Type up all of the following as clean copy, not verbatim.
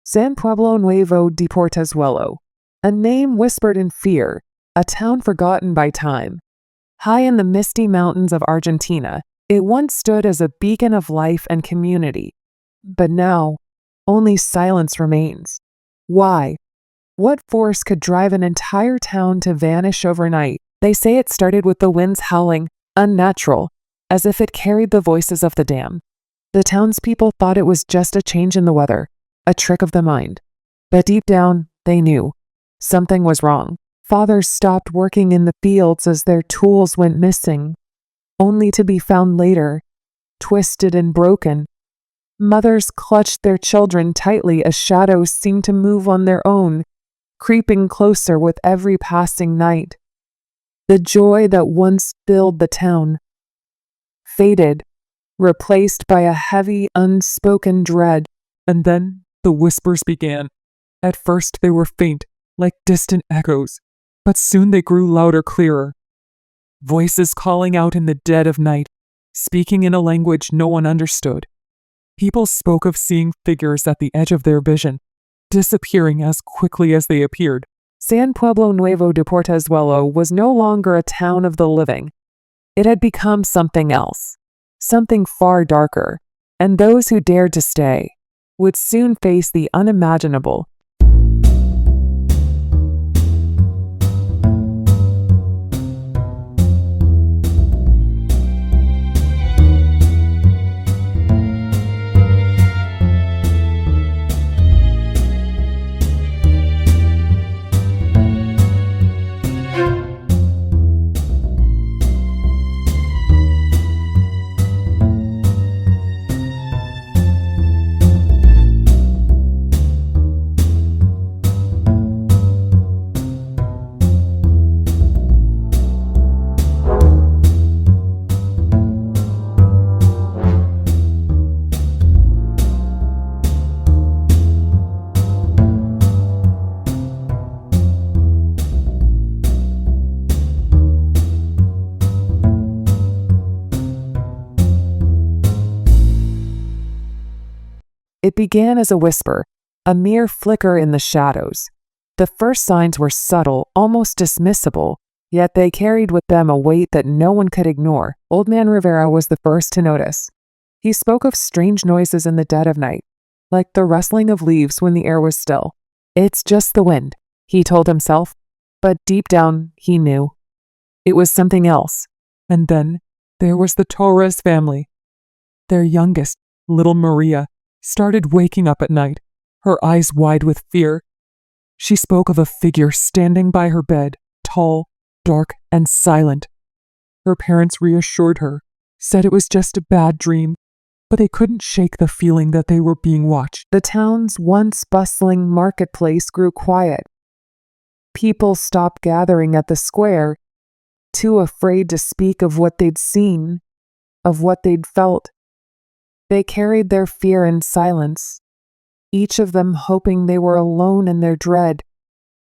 San Pueblo Nuevo de Portezuelo, a name whispered in fear, a town forgotten by time. High in the misty mountains of Argentina, it once stood as a beacon of life and community. But now, only silence remains. Why? What force could drive an entire town to vanish overnight? They say it started with the winds howling, unnatural, as if it carried the voices of the damned. The townspeople thought it was just a change in the weather, a trick of the mind. But deep down, they knew something was wrong. Fathers stopped working in the fields as their tools went missing, only to be found later, twisted and broken. Mothers clutched their children tightly as shadows seemed to move on their own, creeping closer with every passing night. The joy that once filled the town faded, replaced by a heavy, unspoken dread. And then the whispers began. At first they were faint, like distant echoes, but soon they grew louder, clearer. Voices calling out in the dead of night, speaking in a language no one understood. People spoke of seeing figures at the edge of their vision, disappearing as quickly as they appeared. San Pueblo Nuevo de Portezuelo was no longer a town of the living. It had become something else, something far darker, and those who dared to stay would soon face the unimaginable. It began as a whisper, a mere flicker in the shadows. The first signs were subtle, almost dismissible, yet they carried with them a weight that no one could ignore. Old Man Rivera was the first to notice. He spoke of strange noises in the dead of night, like the rustling of leaves when the air was still. It's just the wind, he told himself, but deep down he knew. It was something else. And then there was the Torres family. Their youngest, little Maria, started waking up at night, her eyes wide with fear. She spoke of a figure standing by her bed, tall, dark, and silent. Her parents reassured her, said it was just a bad dream, but they couldn't shake the feeling that they were being watched. The town's once bustling marketplace grew quiet. People stopped gathering at the square, too afraid to speak of what they'd seen, of what they'd felt. They carried their fear in silence, each of them hoping they were alone in their dread,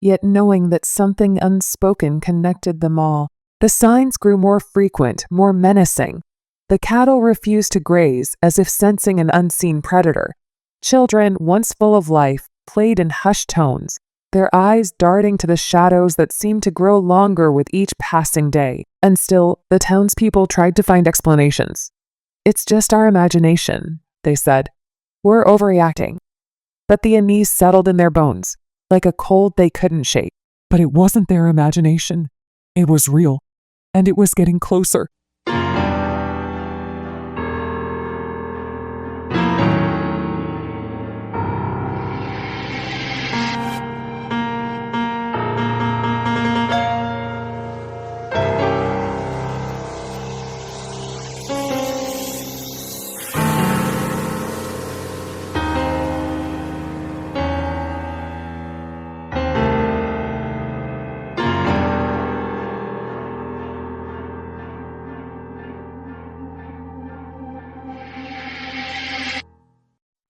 yet knowing that something unspoken connected them all. The signs grew more frequent, more menacing. The cattle refused to graze, as if sensing an unseen predator. Children, once full of life, played in hushed tones, their eyes darting to the shadows that seemed to grow longer with each passing day. And still, the townspeople tried to find explanations. "It's just our imagination," they said. "We're overreacting." But the unease settled in their bones, like a cold they couldn't shake. But it wasn't their imagination. It was real, and it was getting closer.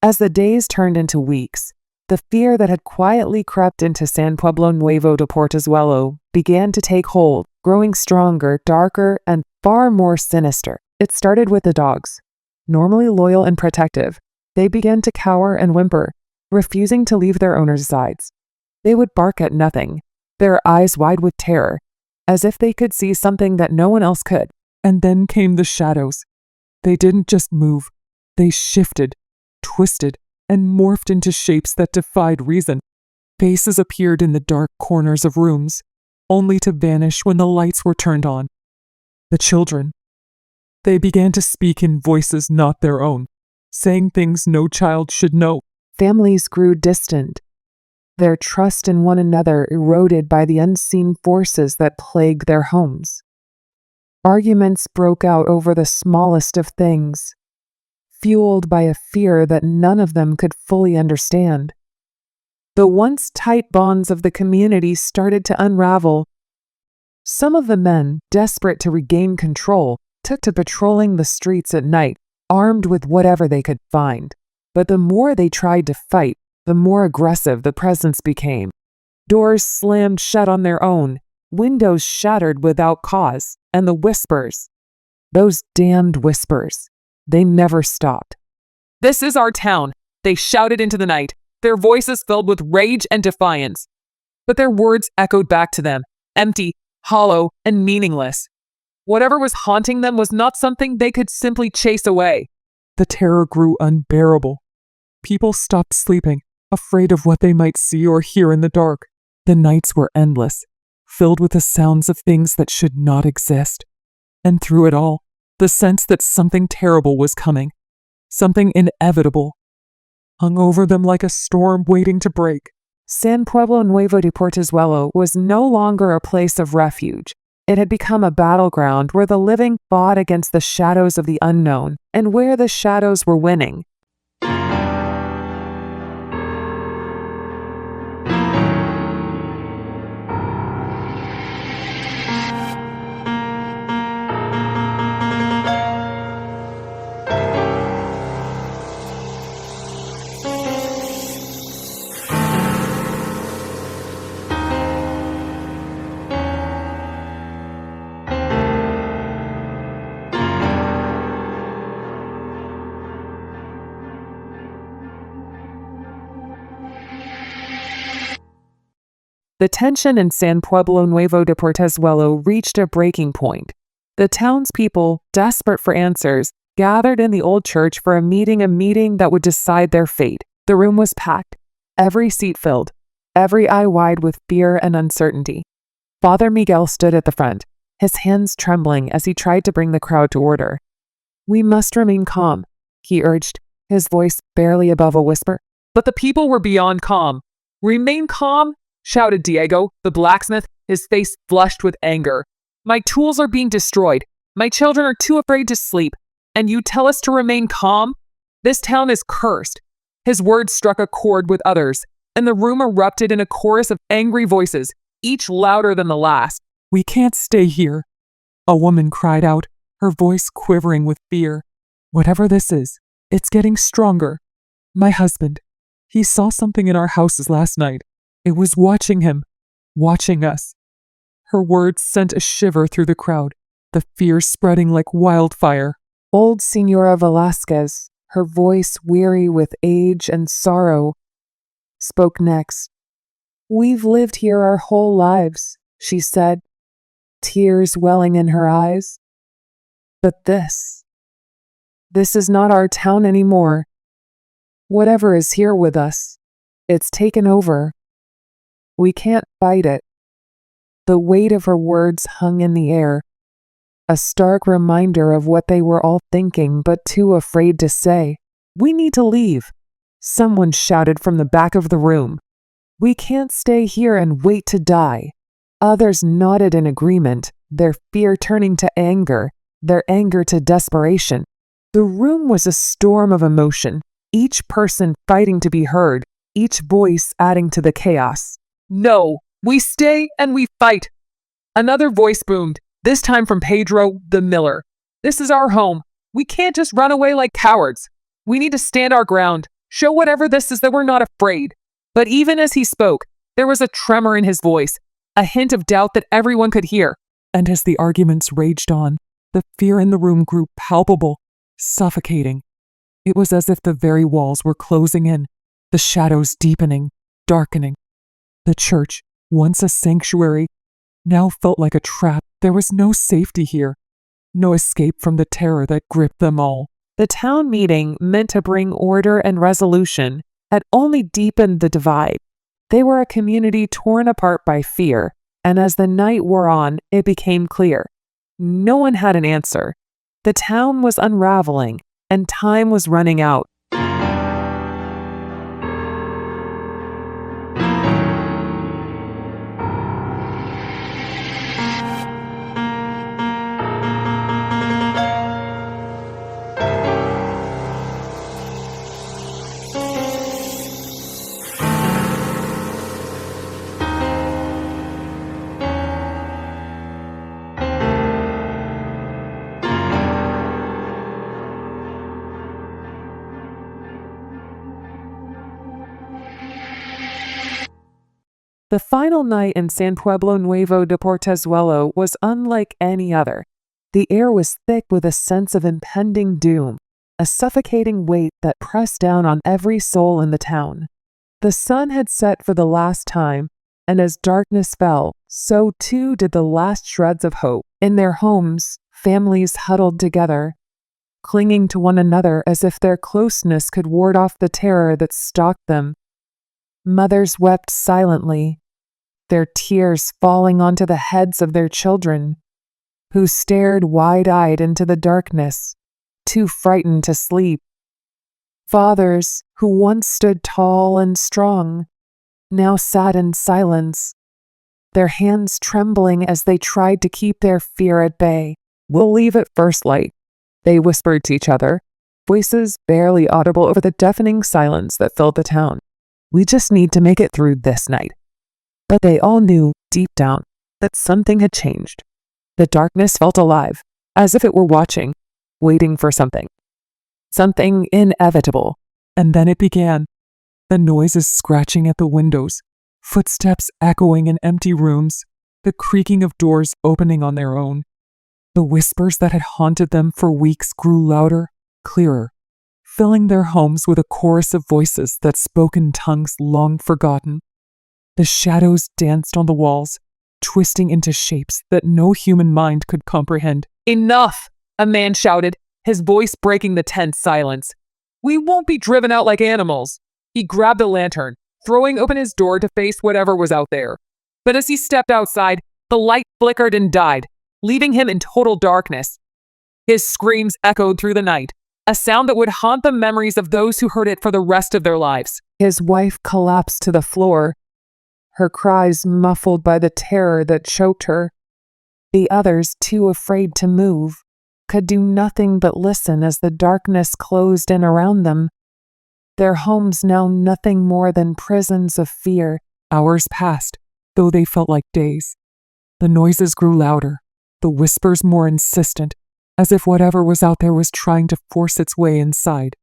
As the days turned into weeks, the fear that had quietly crept into San Pueblo Nuevo de Portezuelo began to take hold, growing stronger, darker, and far more sinister. It started with the dogs. Normally loyal and protective, they began to cower and whimper, refusing to leave their owners' sides. They would bark at nothing, their eyes wide with terror, as if they could see something that no one else could. And then came the shadows. They didn't just move, they shifted, twisted, and morphed into shapes that defied reason. Faces appeared in the dark corners of rooms, only to vanish when the lights were turned on. The children. They began to speak in voices not their own, saying things no child should know. Families grew distant, their trust in one another eroded by the unseen forces that plagued their homes. Arguments broke out over the smallest of things, fueled by a fear that none of them could fully understand. The once tight bonds of the community started to unravel. Some of the men, desperate to regain control, took to patrolling the streets at night, armed with whatever they could find. But the more they tried to fight, the more aggressive the presence became. Doors slammed shut on their own, windows shattered without cause, and the whispers, those damned whispers, they never stopped. "This is our town," they shouted into the night, their voices filled with rage and defiance. But their words echoed back to them, empty, hollow, and meaningless. Whatever was haunting them was not something they could simply chase away. The terror grew unbearable. People stopped sleeping, afraid of what they might see or hear in the dark. The nights were endless, filled with the sounds of things that should not exist. And through it all, the sense that something terrible was coming, something inevitable, hung over them like a storm waiting to break. San Pueblo Nuevo de Portezuelo was no longer a place of refuge. It had become a battleground where the living fought against the shadows of the unknown, and where the shadows were winning. The tension in San Pueblo Nuevo de Portezuelo reached a breaking point. The townspeople, desperate for answers, gathered in the old church for a meeting that would decide their fate. The room was packed, every seat filled, every eye wide with fear and uncertainty. Father Miguel stood at the front, his hands trembling as he tried to bring the crowd to order. "We must remain calm," he urged, his voice barely above a whisper. But the people were beyond calm. "Remain calm?" shouted Diego, the blacksmith, his face flushed with anger. "My tools are being destroyed. My children are too afraid to sleep. And you tell us to remain calm? This town is cursed." His words struck a chord with others, and the room erupted in a chorus of angry voices, each louder than the last. "We can't stay here," a woman cried out, her voice quivering with fear. "Whatever this is, it's getting stronger. My husband, he saw something in our houses last night. It was watching him, watching us." Her words sent a shiver through the crowd, the fear spreading like wildfire. Old Senora Velasquez, her voice weary with age and sorrow, spoke next. "We've lived here our whole lives," she said, tears welling in her eyes. "But this is not our town anymore. Whatever is here with us, it's taken over. We can't fight it." The weight of her words hung in the air, a stark reminder of what they were all thinking but too afraid to say. "We need to leave," someone shouted from the back of the room. "We can't stay here and wait to die." Others nodded in agreement, their fear turning to anger, their anger to desperation. The room was a storm of emotion, each person fighting to be heard, each voice adding to the chaos. "No, we stay and we fight." Another voice boomed, this time from Pedro, the miller. "This is our home. We can't just run away like cowards. We need to stand our ground, show whatever this is that we're not afraid." But even as he spoke, there was a tremor in his voice, a hint of doubt that everyone could hear. And as the arguments raged on, the fear in the room grew palpable, suffocating. It was as if the very walls were closing in, the shadows deepening, darkening. The church, once a sanctuary, now felt like a trap. There was no safety here, no escape from the terror that gripped them all. The town meeting, meant to bring order and resolution, had only deepened the divide. They were a community torn apart by fear, and as the night wore on, it became clear. No one had an answer. The town was unraveling, and time was running out. The final night in San Pueblo Nuevo de Portezuelo was unlike any other. The air was thick with a sense of impending doom, a suffocating weight that pressed down on every soul in the town. The sun had set for the last time, and as darkness fell, so too did the last shreds of hope. In their homes, families huddled together, clinging to one another as if their closeness could ward off the terror that stalked them. Mothers wept silently, their tears falling onto the heads of their children, who stared wide-eyed into the darkness, too frightened to sleep. Fathers, who once stood tall and strong, now sat in silence, their hands trembling as they tried to keep their fear at bay. "We'll leave at first light," they whispered to each other, voices barely audible over the deafening silence that filled the town. "We just need to make it through this night." But they all knew, deep down, that something had changed. The darkness felt alive, as if it were watching, waiting for something. Something inevitable. And then it began. The noises scratching at the windows, footsteps echoing in empty rooms, the creaking of doors opening on their own. The whispers that had haunted them for weeks grew louder, clearer, filling their homes with a chorus of voices that spoke in tongues long forgotten. The shadows danced on the walls, twisting into shapes that no human mind could comprehend. "Enough!" a man shouted, his voice breaking the tense silence. "We won't be driven out like animals." He grabbed a lantern, throwing open his door to face whatever was out there. But as he stepped outside, the light flickered and died, leaving him in total darkness. His screams echoed through the night, a sound that would haunt the memories of those who heard it for the rest of their lives. His wife collapsed to the floor, her cries muffled by the terror that choked her. The others, too afraid to move, could do nothing but listen as the darkness closed in around them, their homes now nothing more than prisons of fear. Hours passed, though they felt like days. The noises grew louder, the whispers more insistent, as if whatever was out there was trying to force its way inside.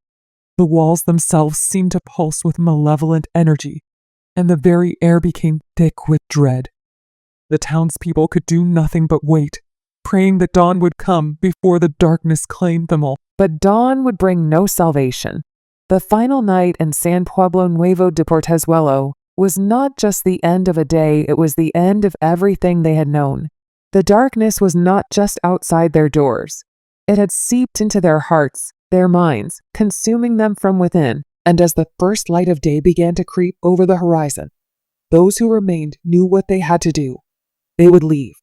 The walls themselves seemed to pulse with malevolent energy, and the very air became thick with dread. The townspeople could do nothing but wait, praying that dawn would come before the darkness claimed them all. But dawn would bring no salvation. The final night in San Pueblo Nuevo de Portezuelo was not just the end of a day, it was the end of everything they had known. The darkness was not just outside their doors. It had seeped into their hearts, their minds, consuming them from within. And as the first light of day began to creep over the horizon, those who remained knew what they had to do. They would leave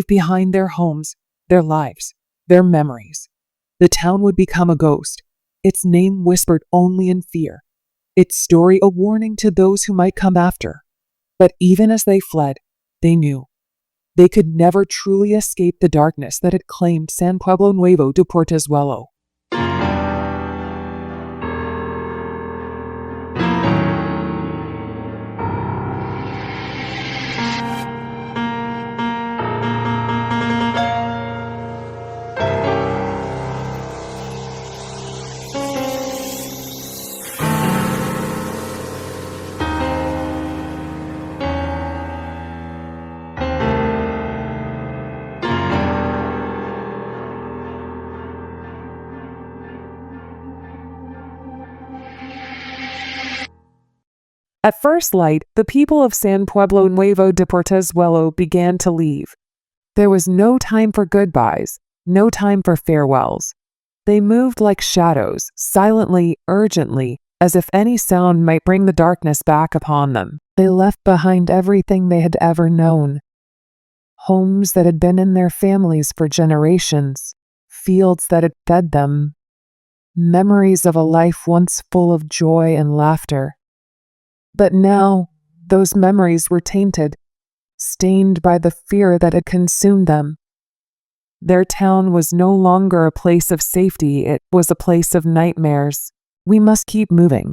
behind their homes, their lives, their memories. The town would become a ghost, its name whispered only in fear, its story a warning to those who might come after. But even as they fled, they knew they could never truly escape the darkness that had claimed San Pueblo Nuevo de Portezuelo. At first light, the people of San Pueblo Nuevo de Portezuelo began to leave. There was no time for goodbyes, no time for farewells. They moved like shadows, silently, urgently, as if any sound might bring the darkness back upon them. They left behind everything they had ever known. Homes that had been in their families for generations, fields that had fed them, memories of a life once full of joy and laughter. But now, those memories were tainted, stained by the fear that had consumed them. Their town was no longer a place of safety, it was a place of nightmares. "We must keep moving,"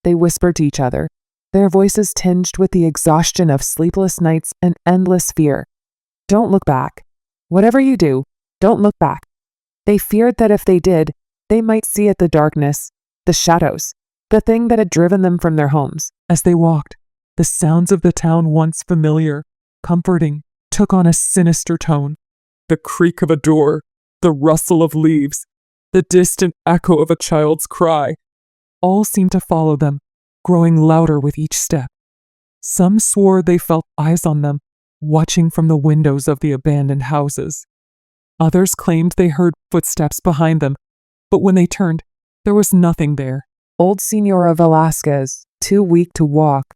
they whispered to each other, their voices tinged with the exhaustion of sleepless nights and endless fear. "Don't look back. Whatever you do, don't look back." They feared that if they did, they might see it the darkness, the shadows, the thing that had driven them from their homes. As they walked, the sounds of the town, once familiar, comforting, took on a sinister tone. The creak of a door, the rustle of leaves, the distant echo of a child's cry, all seemed to follow them, growing louder with each step. Some swore they felt eyes on them, watching from the windows of the abandoned houses. Others claimed they heard footsteps behind them, but when they turned, there was nothing there. Old Senora Velasquez, too weak to walk,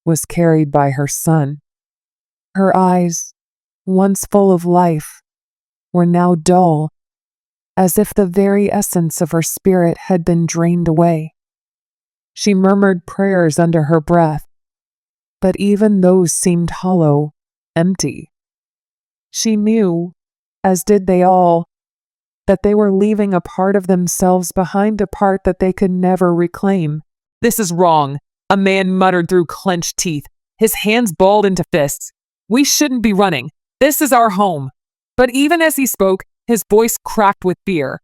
was carried by her son. Her eyes, once full of life, were now dull, as if the very essence of her spirit had been drained away. She murmured prayers under her breath, but even those seemed hollow, empty. She knew, as did they all, that they were leaving a part of themselves behind, a part that they could never reclaim. "This is wrong," a man muttered through clenched teeth, his hands balled into fists. "We shouldn't be running. This is our home." But even as he spoke, his voice cracked with fear.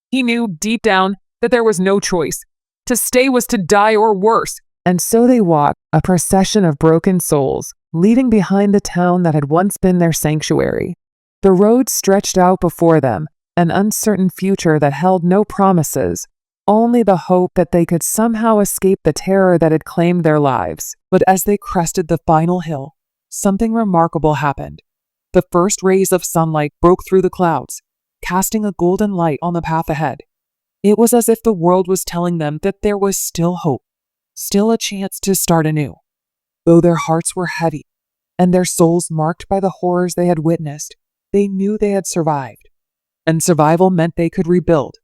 He knew deep down that there was no choice. To stay was to die or worse. And so they walked, a procession of broken souls, leaving behind the town that had once been their sanctuary. The road stretched out before them, an uncertain future that held no promises, only the hope that they could somehow escape the terror that had claimed their lives. But as they crested the final hill, something remarkable happened. The first rays of sunlight broke through the clouds, casting a golden light on the path ahead. It was as if the world was telling them that there was still hope, still a chance to start anew. Though their hearts were heavy, and their souls marked by the horrors they had witnessed, they knew they had survived. And survival meant they could rebuild.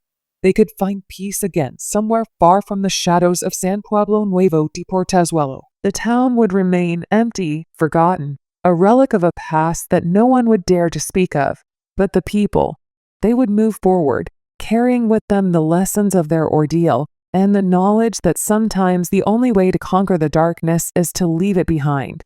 They could find peace again, somewhere far from the shadows of San Pueblo Nuevo de Portezuelo. The town would remain empty, forgotten, a relic of a past that no one would dare to speak of. But the people, they would move forward, carrying with them the lessons of their ordeal and the knowledge that sometimes the only way to conquer the darkness is to leave it behind.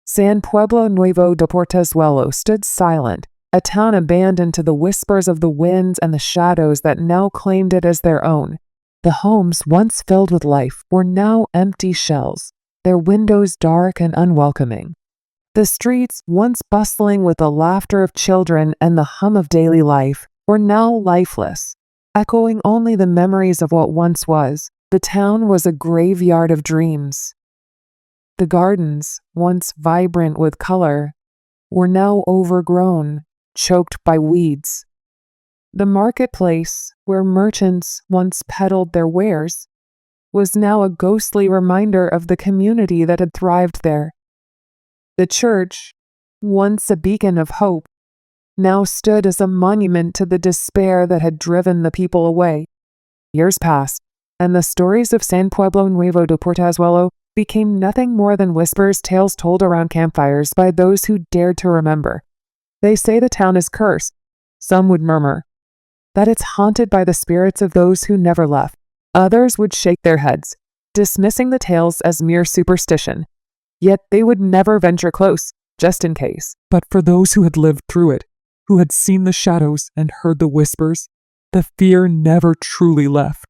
San Pueblo Nuevo de Portezuelo stood silent, a town abandoned to the whispers of the winds and the shadows that now claimed it as their own. The homes once filled with life were now empty shells, their windows dark and unwelcoming. The streets, once bustling with the laughter of children and the hum of daily life, were now lifeless, echoing only the memories of what once was. The town was a graveyard of dreams. The gardens, once vibrant with color, were now overgrown, choked by weeds. The marketplace, where merchants once peddled their wares, was now a ghostly reminder of the community that had thrived there. The church, once a beacon of hope, now stood as a monument to the despair that had driven the people away. Years passed, and the stories of San Pueblo Nuevo de Portezuelo became nothing more than whispers, tales told around campfires by those who dared to remember. They say the town is cursed, some would murmur. that it's haunted by the spirits of those who never left. Others would shake their heads, dismissing the tales as mere superstition. Yet they would never venture close, just in case. But for those who had lived through it, who had seen the shadows and heard the whispers, the fear never truly left.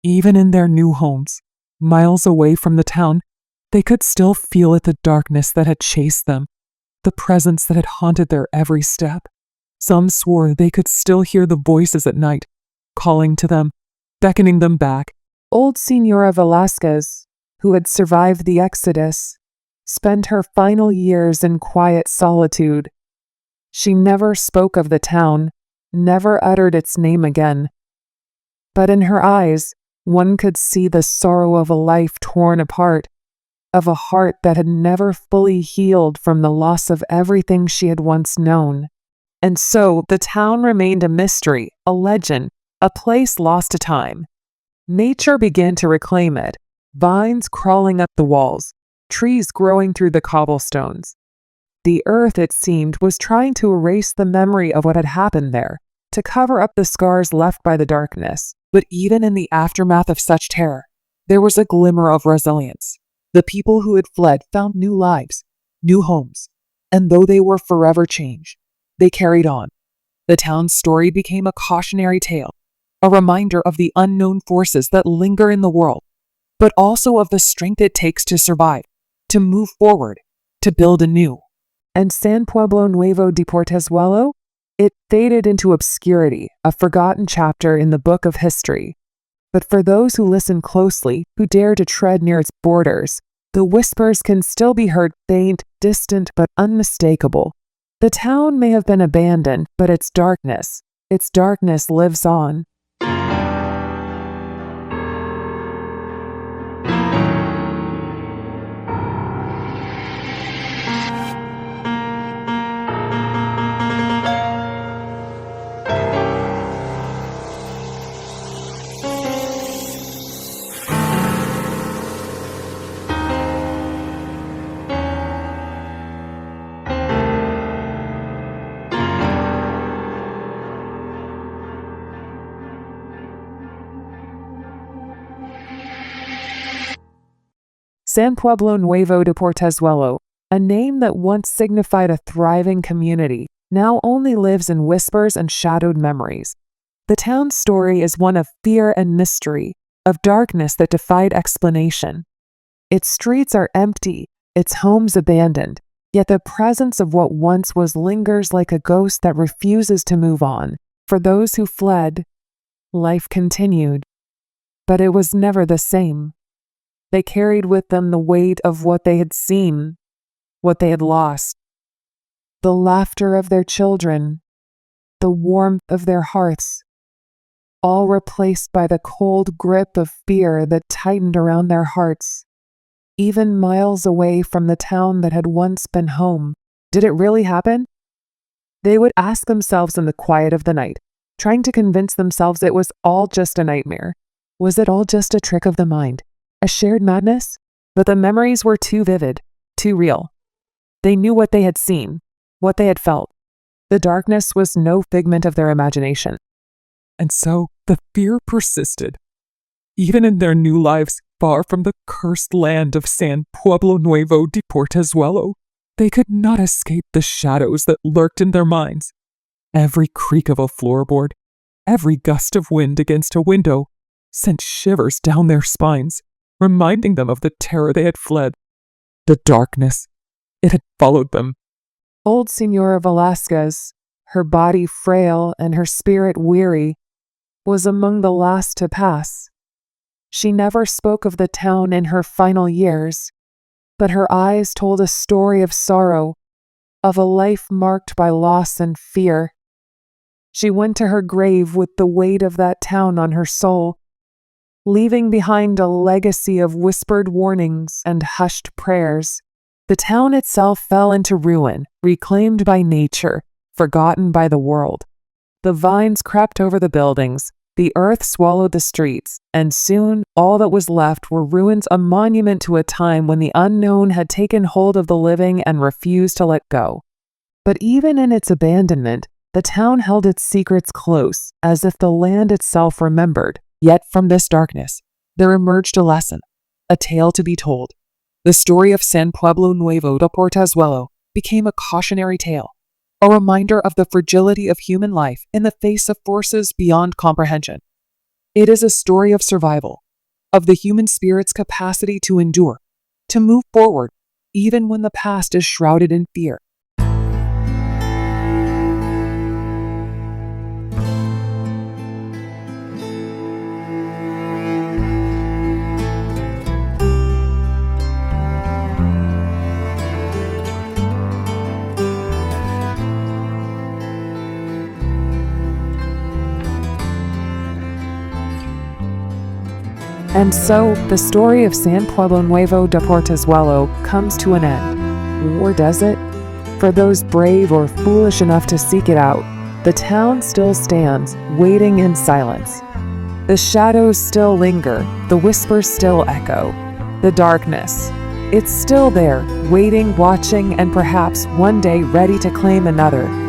Even in their new homes, miles away from the town, they could still feel it, the darkness that had chased them, the presence that had haunted their every step. Some swore they could still hear the voices at night, calling to them, beckoning them back. Old Senora Velasquez, who had survived the Exodus, spent her final years in quiet solitude. She never spoke of the town, never uttered its name again. But in her eyes, one could see the sorrow of a life torn apart, of a heart that had never fully healed from the loss of everything she had once known. And so the town remained a mystery, a legend, a place lost to time. Nature began to reclaim it, vines crawling up the walls, trees growing through the cobblestones. The earth, it seemed, was trying to erase the memory of what had happened there, to cover up the scars left by the darkness. But even in the aftermath of such terror, there was a glimmer of resilience. The people who had fled found new lives, new homes, and though they were forever changed, they carried on. The town's story became a cautionary tale, a reminder of the unknown forces that linger in the world, but also of the strength it takes to survive, to move forward, to build anew. And San Pueblo Nuevo de Portezuelo? It faded into obscurity, a forgotten chapter in the book of history. But for those who listen closely, who dare to tread near its borders, the whispers can still be heard, faint, distant, but unmistakable. The town may have been abandoned, but its darkness lives on. San Pueblo Nuevo de Portezuelo, a name that once signified a thriving community, now only lives in whispers and shadowed memories. The town's story is one of fear and mystery, of darkness that defied explanation. Its streets are empty, its homes abandoned, yet the presence of what once was lingers like a ghost that refuses to move on. For those who fled, life continued, but it was never the same. They carried with them the weight of what they had seen, what they had lost, the laughter of their children, the warmth of their hearts, all replaced by the cold grip of fear that tightened around their hearts. Even miles away from the town that had once been home, did it really happen? They would ask themselves in the quiet of the night, trying to convince themselves it was all just a nightmare. Was it all just a trick of the mind? A shared madness? But the memories were too vivid, too real. They knew what they had seen, what they had felt. The darkness was no figment of their imagination. And so the fear persisted. Even in their new lives, far from the cursed land of San Pueblo Nuevo de Portezuelo, they could not escape the shadows that lurked in their minds. Every creak of a floorboard, every gust of wind against a window, sent shivers down their spines, reminding them of the terror they had fled. The darkness, it had followed them. Old Senora Velasquez, her body frail and her spirit weary, was among the last to pass. She never spoke of the town in her final years, but her eyes told a story of sorrow, of a life marked by loss and fear. She went to her grave with the weight of that town on her soul, leaving behind a legacy of whispered warnings and hushed prayers. The town itself fell into ruin, reclaimed by nature, forgotten by the world. The vines crept over the buildings, the earth swallowed the streets, and soon all that was left were ruins, a monument to a time when the unknown had taken hold of the living and refused to let go. But even in its abandonment, The town held its secrets close, as if the land itself remembered. Yet from this darkness, there emerged a lesson, a tale to be told. The story of San Pueblo Nuevo de Portezuelo became a cautionary tale, a reminder of the fragility of human life in the face of forces beyond comprehension. It is a story of survival, of the human spirit's capacity to endure, to move forward, even when the past is shrouded in fear. And so, the story of San Pueblo Nuevo de Portezuelo comes to an end. Or does it? For those brave or foolish enough to seek it out, the town still stands, waiting in silence. The shadows still linger, the whispers still echo. The darkness, it's still there, waiting, watching, and perhaps one day ready to claim another.